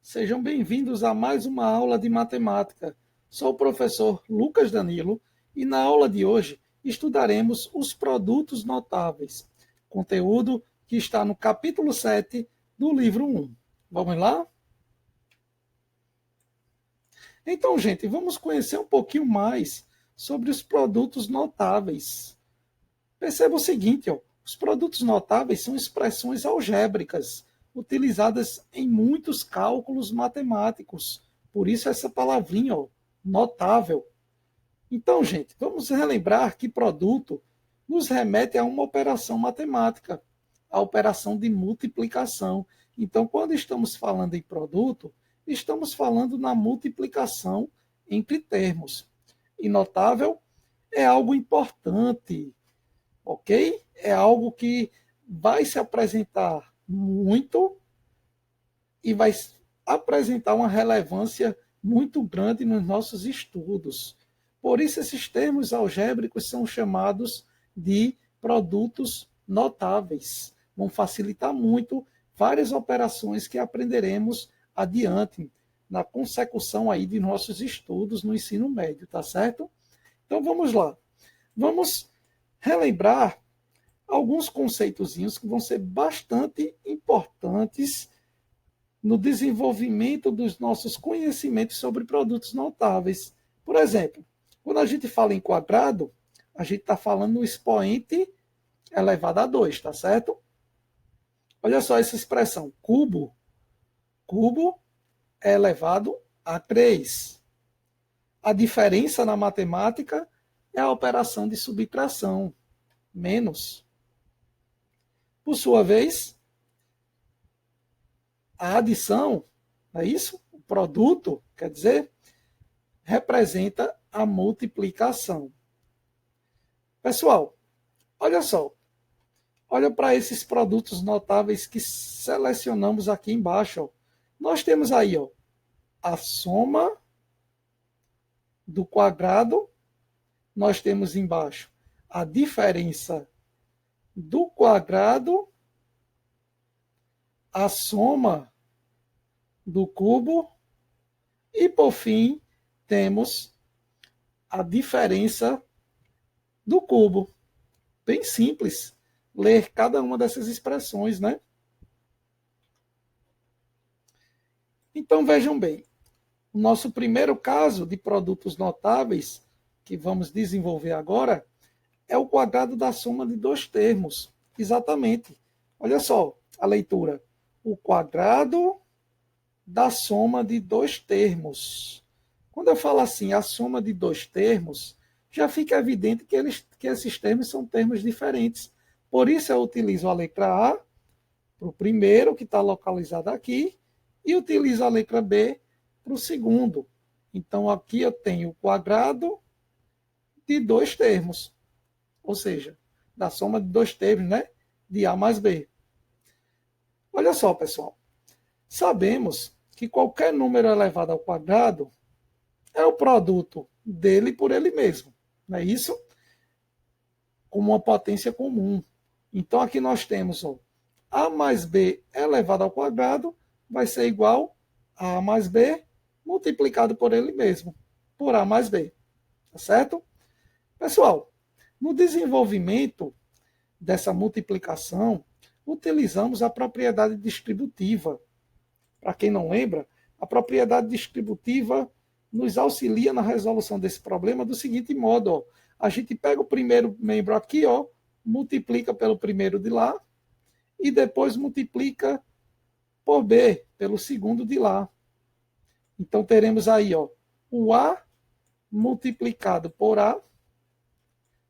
Sejam bem-vindos a mais uma aula de matemática. Sou o professor Lucas Danilo e na aula de hoje estudaremos os produtos notáveis, conteúdo que está no capítulo 7 do livro 1. Vamos lá? Então, gente, vamos conhecer um pouquinho mais sobre os produtos notáveis. Perceba o seguinte, os produtos notáveis são expressões algébricas utilizadas em muitos cálculos matemáticos. Por isso essa palavrinha, notável. Então, gente, vamos relembrar que produto nos remete a uma operação matemática, a operação de multiplicação. Então, quando estamos falando em produto, estamos falando na multiplicação entre termos. E notável é algo importante, ok? É algo que vai se apresentar muito e vai apresentar uma relevância muito grande nos nossos estudos. Por isso, esses termos algébricos são chamados de produtos notáveis. Vão facilitar muito várias operações que aprenderemos adiante na consecução aí de nossos estudos no ensino médio, tá certo? Então vamos lá. Vamos relembrar alguns conceitozinhos que vão ser bastante importantes no desenvolvimento dos nossos conhecimentos sobre produtos notáveis. Por exemplo, quando a gente fala em quadrado, a gente está falando no expoente elevado a 2, tá certo? Olha só essa expressão, cubo. Cubo é elevado a 3. A diferença na matemática é a operação de subtração, menos. Por sua vez, a adição, não é isso? O produto, quer dizer, representa a multiplicação. Pessoal, olha só. Olha para esses produtos notáveis que selecionamos aqui embaixo. Ó. Nós temos aí a soma do quadrado. Nós temos embaixo a diferença do quadrado, a soma do cubo e, por fim, temos a diferença do cubo. Bem simples ler cada uma dessas expressões, né? Então vejam bem, o nosso primeiro caso de produtos notáveis que vamos desenvolver agora é o quadrado da soma de dois termos. Exatamente. Olha só a leitura. O quadrado da soma de dois termos. Quando eu falo assim, a soma de dois termos, já fica evidente que esses termos são termos diferentes. Por isso eu utilizo a letra A para o primeiro, que está localizado aqui, e utilizo a letra B para o segundo. Então aqui eu tenho o quadrado de dois termos, ou seja, da soma de dois termos, né? De A mais B. Olha só, pessoal. Sabemos que qualquer número elevado ao quadrado é o produto dele por ele mesmo. Não é isso? Como uma potência comum. Então aqui nós temos A mais B elevado ao quadrado vai ser igual a mais B multiplicado por ele mesmo, por A mais B. Tá certo? Pessoal, no desenvolvimento dessa multiplicação, utilizamos a propriedade distributiva. Para quem não lembra, a propriedade distributiva nos auxilia na resolução desse problema do seguinte modo. A gente pega o primeiro membro aqui, multiplica pelo primeiro de lá, e depois multiplica por B, pelo segundo de lá. Então teremos aí o A multiplicado por A,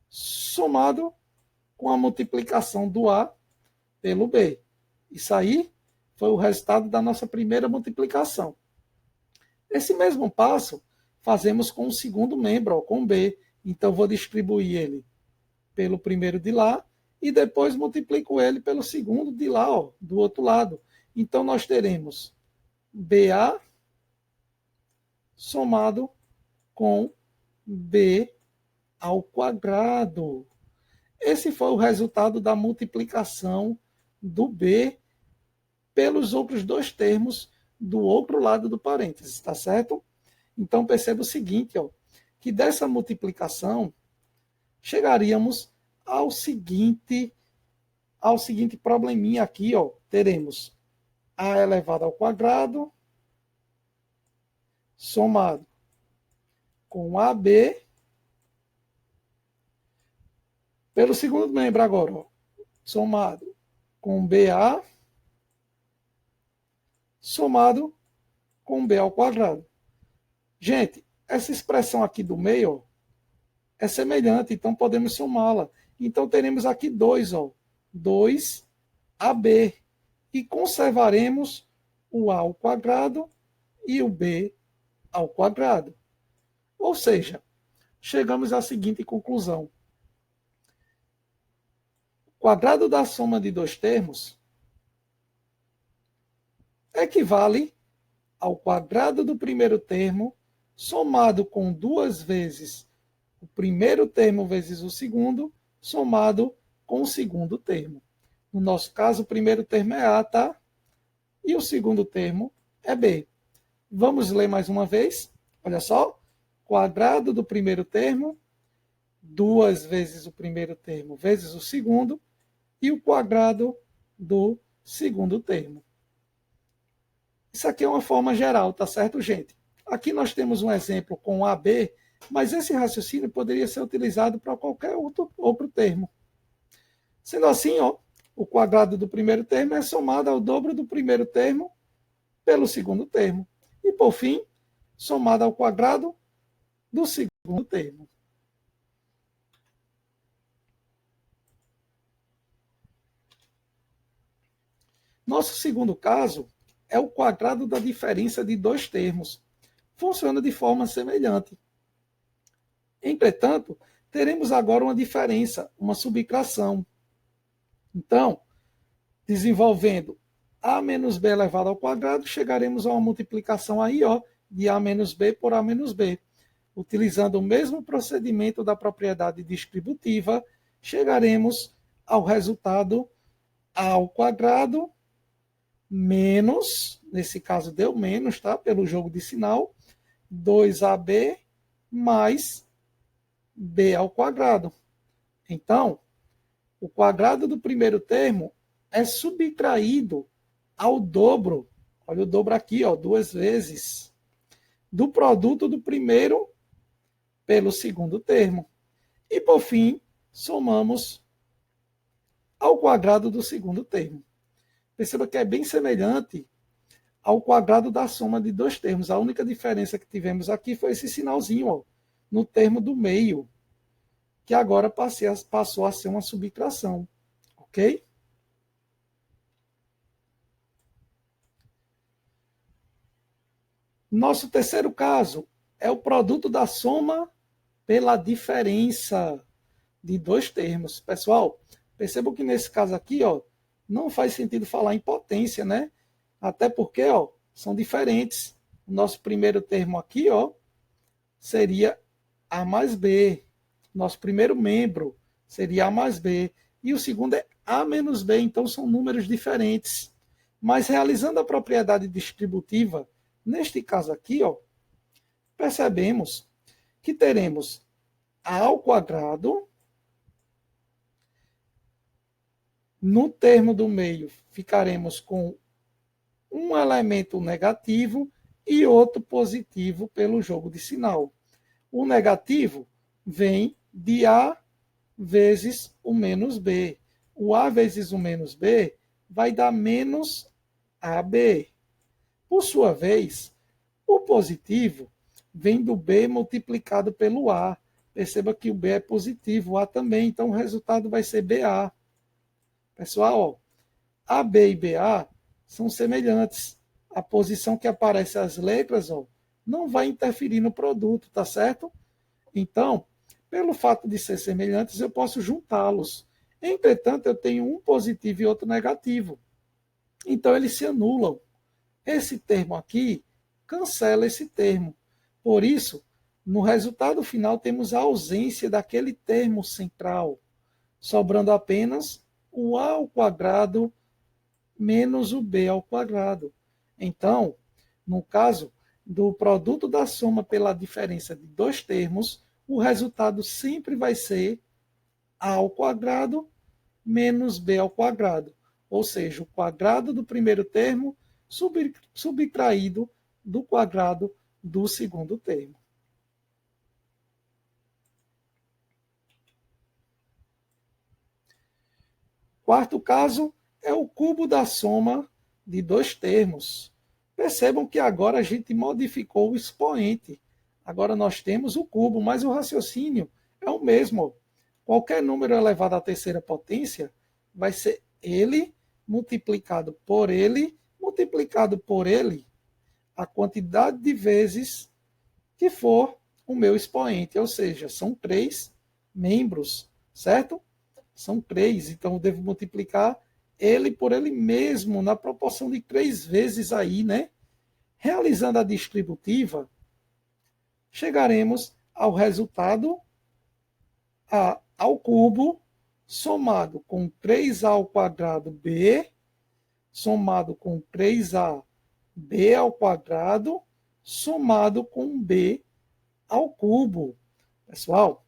somado com a multiplicação do A pelo B. Isso aí foi o resultado da nossa primeira multiplicação. Esse mesmo passo fazemos com o segundo membro, com B. Então vou distribuir ele pelo primeiro de lá e depois multiplico ele pelo segundo de lá, do outro lado. Então nós teremos BA somado com B ao quadrado. Esse foi o resultado da multiplicação do B pelos outros dois termos do outro lado do parênteses, tá certo? Então perceba o seguinte, ó, que dessa multiplicação chegaríamos ao seguinte probleminha aqui, ó, teremos a elevado ao quadrado somado com AB pelo segundo membro agora, ó, somado com BA somado com B ao quadrado. Gente, essa expressão aqui do meio, ó, é semelhante, então podemos somá-la. Então teremos aqui 2, ó, 2AB. E conservaremos o A ao quadrado e o B ao quadrado. Ou seja, chegamos à seguinte conclusão. O quadrado da soma de dois termos equivale ao quadrado do primeiro termo somado com 2 vezes o primeiro termo vezes o segundo, somado com o segundo termo. No nosso caso, o primeiro termo é A, tá? E o segundo termo é B. Vamos ler mais uma vez? Olha só. Quadrado do primeiro termo, 2 vezes o primeiro termo vezes o segundo, e o quadrado do segundo termo. Isso aqui é uma forma geral, tá certo, gente? Aqui nós temos um exemplo com AB, mas esse raciocínio poderia ser utilizado para qualquer outro termo. Sendo assim, ó, o quadrado do primeiro termo é somado ao dobro do primeiro termo pelo segundo termo. E, por fim, somado ao quadrado do segundo termo. Nosso segundo caso é o quadrado da diferença de dois termos. Funciona de forma semelhante. Entretanto, teremos agora uma diferença, uma subtração. Então, desenvolvendo a menos b elevado ao quadrado, chegaremos a uma multiplicação aí, ó, de a menos b por a menos b. Utilizando o mesmo procedimento da propriedade distributiva, chegaremos ao resultado a ao quadrado menos, nesse caso deu menos, tá? Pelo jogo de sinal, 2ab mais b ao quadrado. Então, o quadrado do primeiro termo é subtraído ao dobro, olha o dobro aqui, ó, 2 vezes, do produto do primeiro pelo segundo termo. E, por fim, somamos ao quadrado do segundo termo. Perceba que é bem semelhante ao quadrado da soma de dois termos. A única diferença que tivemos aqui foi esse sinalzinho, ó, no termo do meio, que agora passou a ser uma subtração. Ok? Nosso terceiro caso é o produto da soma pela diferença de dois termos. Pessoal, percebam que nesse caso aqui, ó, não faz sentido falar em potência, né? Até porque, ó, são diferentes. O nosso primeiro termo aqui, ó, seria A mais B. Nosso primeiro membro seria A mais B. E o segundo é A menos B. Então, são números diferentes. Mas, realizando a propriedade distributiva, neste caso aqui, ó, percebemos que teremos A ao quadrado. No termo do meio, ficaremos com um elemento negativo e outro positivo pelo jogo de sinal. O negativo vem de A vezes o menos B. O A vezes o menos B vai dar menos AB. Por sua vez, o positivo vem do B multiplicado pelo A. Perceba que o B é positivo, o A também, então o resultado vai ser BA. Pessoal, ó, AB e BA são semelhantes. A posição que aparece as letras, ó, não vai interferir no produto, tá certo? Então, pelo fato de ser semelhantes, eu posso juntá-los. Entretanto, eu tenho um positivo e outro negativo. Então, eles se anulam. Esse termo aqui cancela esse termo. Por isso, no resultado final, temos a ausência daquele termo central, sobrando apenas o A ao quadrado menos o B ao quadrado. Então, No caso do produto da soma pela diferença de dois termos, o resultado sempre vai ser a ao quadrado menos b ao quadrado. Ou seja, o quadrado do primeiro termo subtraído do quadrado do segundo termo. Quarto caso é o cubo da soma de dois termos. Percebam que agora a gente modificou o expoente. Agora nós temos o cubo, mas o raciocínio é o mesmo. Qualquer número elevado à terceira potência vai ser ele multiplicado por ele, multiplicado por ele, a quantidade de vezes que for o meu expoente. Ou seja, são 3 membros, certo? São 3, então eu devo multiplicar ele por ele mesmo, na proporção de 3 vezes aí, né? Realizando a distributiva, chegaremos ao resultado a ao cubo, somado com 3a ao quadrado b, somado com 3a b ao quadrado, somado com b ao cubo. Pessoal,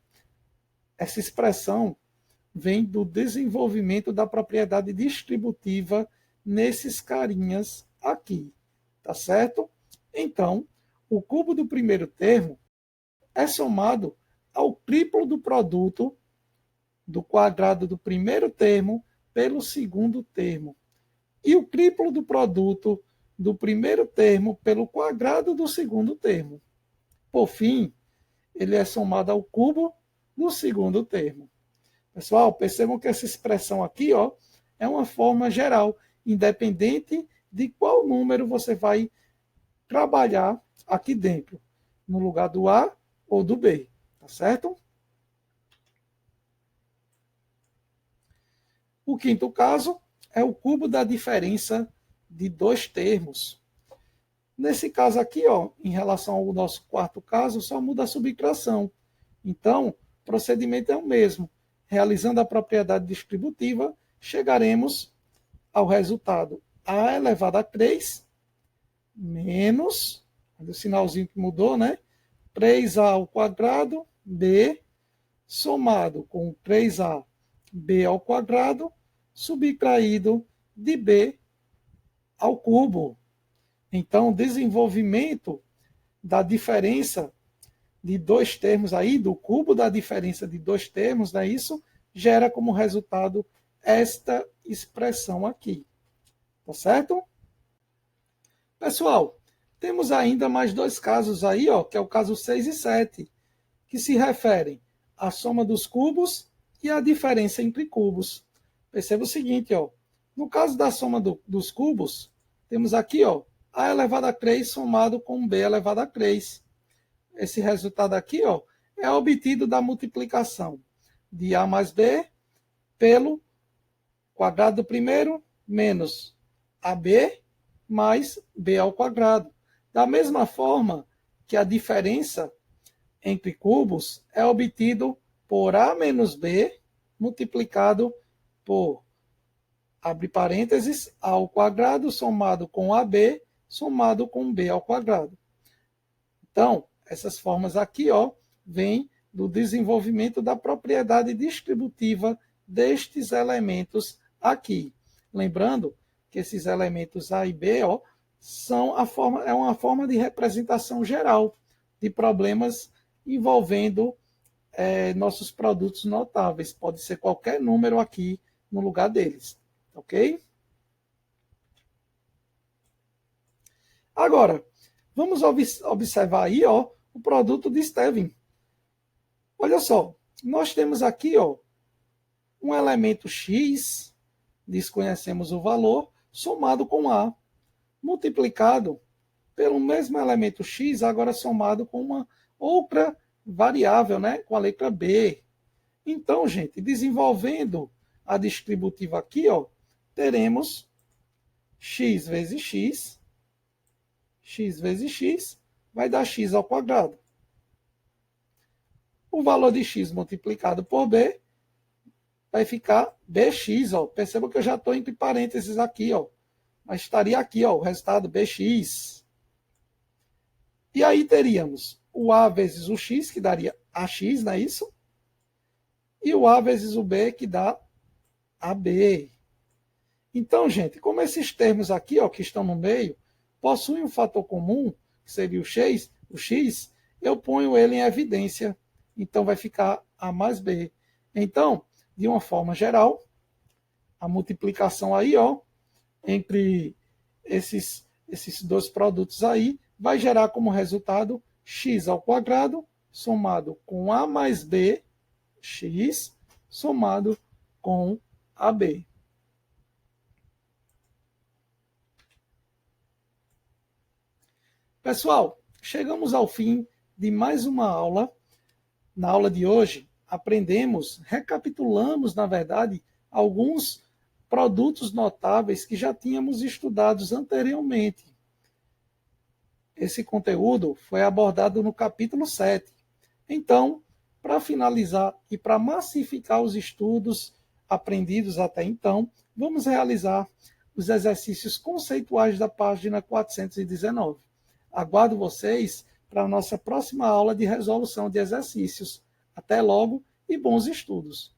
essa expressão vem do desenvolvimento da propriedade distributiva nesses carinhas aqui, tá certo? Então, o cubo do primeiro termo é somado ao triplo do produto do quadrado do primeiro termo pelo segundo termo. E o triplo do produto do primeiro termo pelo quadrado do segundo termo. Por fim, ele é somado ao cubo do segundo termo. Pessoal, percebam que essa expressão aqui, ó, é uma forma geral, independente de qual número você vai trabalhar aqui dentro, no lugar do A ou do B, tá certo? O quinto caso é o cubo da diferença de dois termos. Nesse caso aqui, ó, em relação ao nosso quarto caso, só muda a subtração. Então, o procedimento é o mesmo. Realizando a propriedade distributiva, chegaremos ao resultado a elevado a 3 menos, o sinalzinho que mudou, né? 3a ao quadrado, b, somado com 3a, b ao quadrado, subtraído de b ao cubo. Então, o desenvolvimento da diferença de dois termos aí, do cubo da diferença de dois termos, né, isso gera como resultado esta expressão aqui. Tá certo? Pessoal, temos ainda mais dois casos aí, ó, que é o caso 6 e 7, que se referem à soma dos cubos e à diferença entre cubos. Perceba o seguinte, ó, no caso da soma dos cubos, temos aqui, ó, a elevado a 3 somado com b elevado a 3. Esse resultado aqui, ó, é obtido da multiplicação de a mais b pelo quadrado do primeiro menos ab mais b ao quadrado. Da mesma forma que a diferença entre cubos é obtido por a menos b multiplicado por, abre parênteses, a ao quadrado somado com ab somado com b ao quadrado. Então, essas formas aqui, ó, vêm do desenvolvimento da propriedade distributiva destes elementos aqui. Lembrando que esses elementos A e B, ó, é uma forma de representação geral de problemas envolvendo nossos produtos notáveis. Pode ser qualquer número aqui no lugar deles, ok? Agora, vamos observar aí, ó, o produto de Stevin. Olha só, nós temos aqui, ó, um elemento x, desconhecemos o valor, somado com a, multiplicado pelo mesmo elemento x, agora somado com uma outra variável, né, com a letra b. Então, gente, desenvolvendo a distributiva aqui, ó, teremos x vezes x vai dar x ao quadrado. O valor de x multiplicado por b vai ficar bx, ó. Perceba que eu já estou entre parênteses aqui, ó. Mas estaria aqui, ó, o resultado bx. E aí teríamos o A vezes o X, que daria AX, não é isso? E o A vezes o B, que dá AB. Então, gente, como esses termos aqui, ó, que estão no meio, possuem um fator comum, que seria o X, eu ponho ele em evidência. Então, vai ficar A mais B. Então, de uma forma geral, a multiplicação aí, ó, entre esses dois produtos aí, vai gerar como resultado x ao quadrado somado com a mais b, x, somado com ab. Pessoal, chegamos ao fim de mais uma aula. Na aula de hoje, recapitulamos, na verdade, alguns produtos notáveis que já tínhamos estudados anteriormente. Esse conteúdo foi abordado no capítulo 7. Então, para finalizar e para massificar os estudos aprendidos até então, vamos realizar os exercícios conceituais da página 419. Aguardo vocês para a nossa próxima aula de resolução de exercícios. Até logo e bons estudos!